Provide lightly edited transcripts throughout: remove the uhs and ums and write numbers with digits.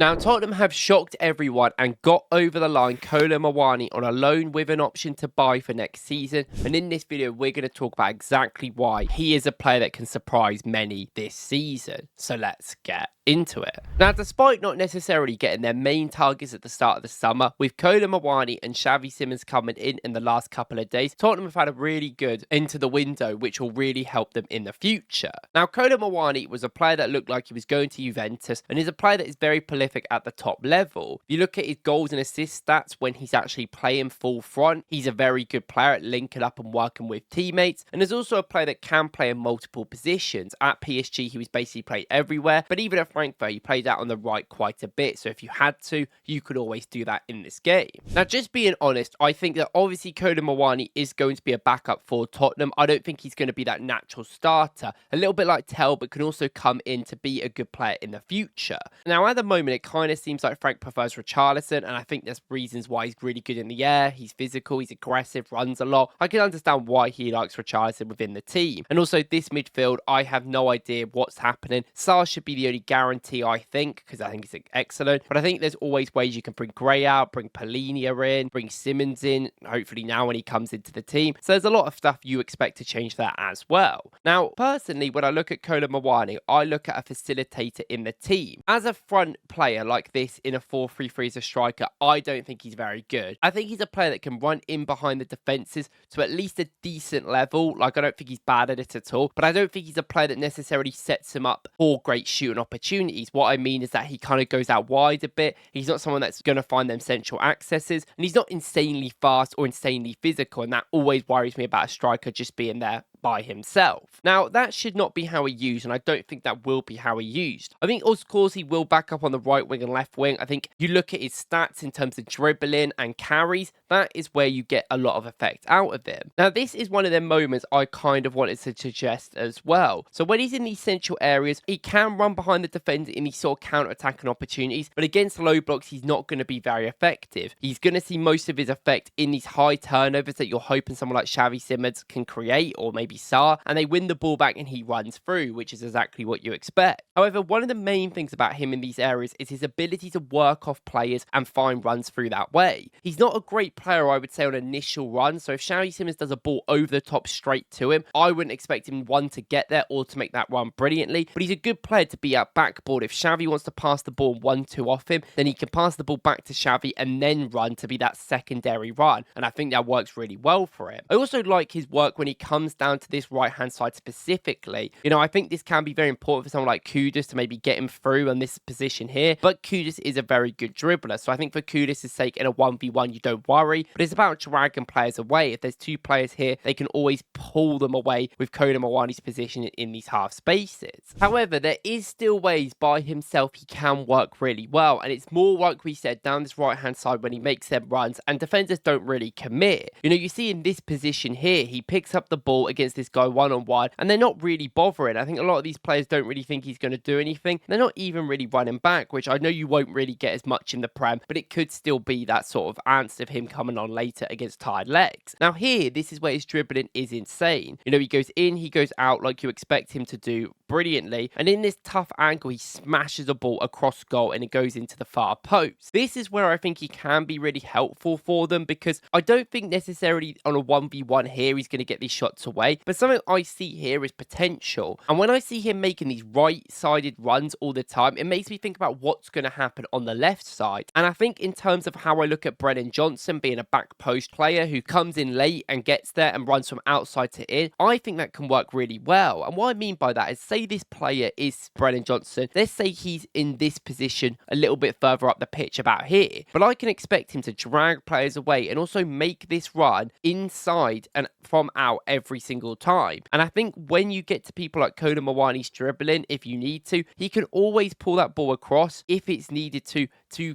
Now, Tottenham have shocked everyone and got over the line Kolo Muani on a loan with an option to buy for next season. And in this video, we're going to talk about exactly why he is a player that can surprise many this season. So let's get into it. Now, despite not necessarily getting their main targets at the start of the summer, with Kolo Muani and Xavi Simons coming in the last couple of days, Tottenham have had a really good into the window, which will really help them in the future. Now, Kolo Muani was a player that looked like he was going to Juventus and is a player that is very prolific at the top level. If you look at his goals and assist stats when he's actually playing full front, he's a very good player at linking up and working with teammates, and there's also a player that can play in multiple positions. At PSG, he was basically played everywhere, but even at Frankfurt, he played out on the right quite a bit, so if you had to, you could always do that in this game. Now, just being honest, I think that obviously Kolo Muani is going to be a backup for Tottenham. I don't think he's going to be that natural starter, a little bit like Tell, but can also come in to be a good player in the future. Now, at the moment, it kind of seems like Frank prefers Richarlison, and I think there's reasons why he's really good in the air. He's physical, he's aggressive, runs a lot. I can understand why he likes Richarlison within the team. And also this midfield, I have no idea what's happening. Sarr should be the only guarantee, I think, because I think he's excellent. But I think there's always ways you can bring Gray out, bring Polinia in, bring Simons in, hopefully now when he comes into the team. So there's a lot of stuff you expect to change that as well. Now, personally, when I look at Kolo Muani, I look at a facilitator in the team. As a front player like this in a 4-3-3 as a striker, I don't think he's very good. I think he's a player that can run in behind the defences to at least a decent level. Like, I don't think he's bad at it at all, but I don't think he's a player that necessarily sets him up for great shooting opportunities. What I mean is that he kind of goes out wide a bit. He's not someone that's going to find them central accesses, and he's not insanely fast or insanely physical, and that always worries me about a striker just being there by himself. Now, that should not be how he used, and I don't think that will be how he used. I think, of course, he will back up on the right wing and left wing. I think you look at his stats in terms of dribbling and carries, that is where you get a lot of effect out of him. Now, this is one of the moments I kind of wanted to suggest as well. So when he's in these central areas, he can run behind the defender in these sort of counter-attacking opportunities, but against low blocks, he's not going to be very effective. He's going to see most of his effect in these high turnovers that you're hoping someone like Xavi Simons can create, or maybe Sarr, and they win the ball back and he runs through, which is exactly what you expect. However, one of the main things about him in these areas is his ability to work off players and find runs through that way. He's not a great player, I would say, on initial runs, so if Xavi Simons does a ball over the top straight to him, I wouldn't expect him, one, to get there or to make that run brilliantly, but he's a good player to be at backboard. If Xavi wants to pass the ball 1-2 off him, then he can pass the ball back to Xavi and then run to be that secondary run, and I think that works really well for him. I also like his work when he comes down to this right-hand side specifically. You know, I think this can be very important for someone like Kudus to maybe get him through on this position here, but Kudus is a very good dribbler, so I think for Kudus' sake, in a 1v1, you don't worry, but it's about dragging players away. If there's two players here, they can always pull them away with Kolo Muani's position in these half spaces. However, there is still ways by himself he can work really well, and it's more like we said down this right-hand side when he makes them runs, and defenders don't really commit. You know, you see in this position here, he picks up the ball against this guy one-on-one, and they're not really bothering. I think a lot of these players don't really think he's going to do anything. They're not even really running back, which I know you won't really get as much in the Prem, but it could still be that sort of angst of him coming on later against tired legs. Now here, this is where his dribbling is insane. You know, he goes in, he goes out like you expect him to do brilliantly, and in this tough angle, he smashes a ball across goal and it goes into the far post. This is where I think he can be really helpful for them, because I don't think necessarily on a 1v1 here he's going to get these shots away, but something I see here is potential. And when I see him making these right-sided runs all the time, it makes me think about what's going to happen on the left side. And I think in terms of how I look at Brennan Johnson being a back post player who comes in late and gets there and runs from outside to in, I think that can work really well. And what I mean by that is, say this player is Brennan Johnson, let's say he's in this position a little bit further up the pitch about here, but I can expect him to drag players away and also make this run inside and from out every single time. And I think when you get to people like Kolo Muani's dribbling, if you need to, he can always pull that ball across if it's needed to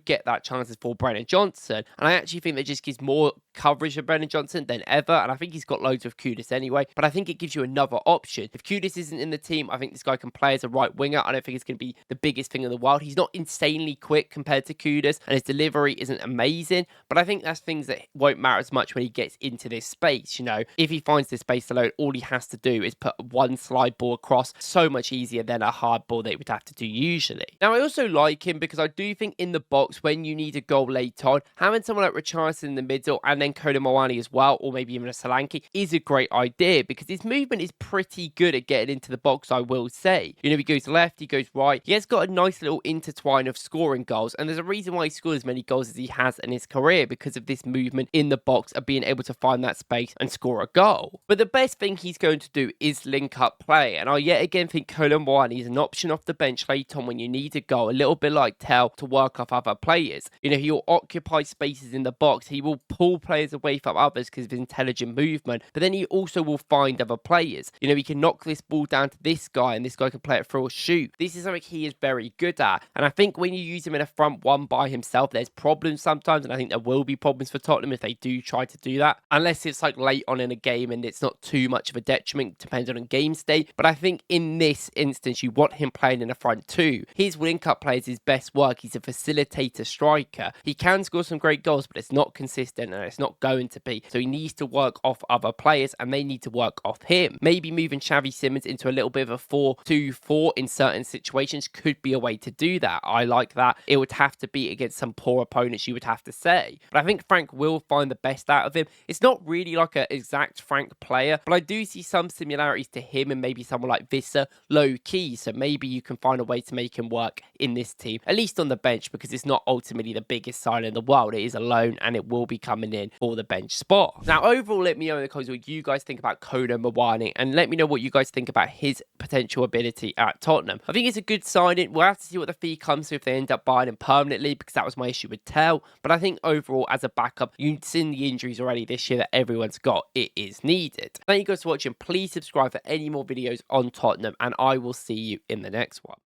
get that chances for Brennan Johnson. And I actually think that just gives more coverage of Brennan Johnson than ever, and I think he's got loads of Kudus anyway, but I think it gives you another option. If Kudus isn't in the team, I think this guy can play as a right winger. I don't think it's going to be the biggest thing in the world. He's not insanely quick compared to Kudus, and his delivery isn't amazing, but I think that's things that won't matter as much when he gets into this space. You know, if he finds this space alone, all he has to do is put one slide ball across. So much easier than a hard ball they would have to do usually. Now, I also like him because I do think in the box, when you need a goal late on, having someone like Richarlison in the middle and then Kolo Muani as well, or maybe even a Solanke, is a great idea because his movement is pretty good at getting into the box, I will say. You know, he goes left, he goes right. He has got a nice little intertwine of scoring goals, and there's a reason why he scored as many goals as he has in his career, because of this movement in the box of being able to find that space and score a goal. But the best thing he's going to do is link up play, and I yet again think Kolo Muani is an option off the bench late on when you need a goal, a little bit like Tell, to work off other players. You know, he'll occupy spaces in the box, he will pull players away from others because of his intelligent movement, but then he also will find other players. You know, he can knock this ball down to this guy, and this guy can play it through or shoot. This is something he is very good at, and I think when you use him in a front one by himself, there's problems sometimes, and I think there will be problems for Tottenham if they do try to do that, unless it's like late on in a game and it's not too much of a detriment, depending on game state. But I think in this instance, you want him playing in the front two. His link-up play is his best work. He's a facilitator striker. He can score some great goals, but it's not consistent and it's not going to be. So he needs to work off other players, and they need to work off him. Maybe moving Xavi Simons into a little bit of a 4-2-4 in certain situations could be a way to do that. I like that. It would have to be against some poor opponents, you would have to say. But I think Frank will find the best out of him. It's not really like an exact Frank player, but I do see some similarities to him and maybe someone like Visser low key. So maybe you can find a way to make him work in this team, at least on the bench, because it's not ultimately the biggest side in the world. It is a loan, and it will be coming in for the bench spot. Now, overall, let me know in the comments what you guys think about Kolo Muani, and let me know what you guys think about his potential ability at Tottenham. I think it's a good signing. We'll have to see what the fee comes to if they end up buying him permanently, because that was my issue with Tell. But I think overall, as a backup, you've seen the injuries already this year that everyone's got. It is needed. Thank you guys for watching. Please subscribe for any more videos on Tottenham, and I will see you in the next one.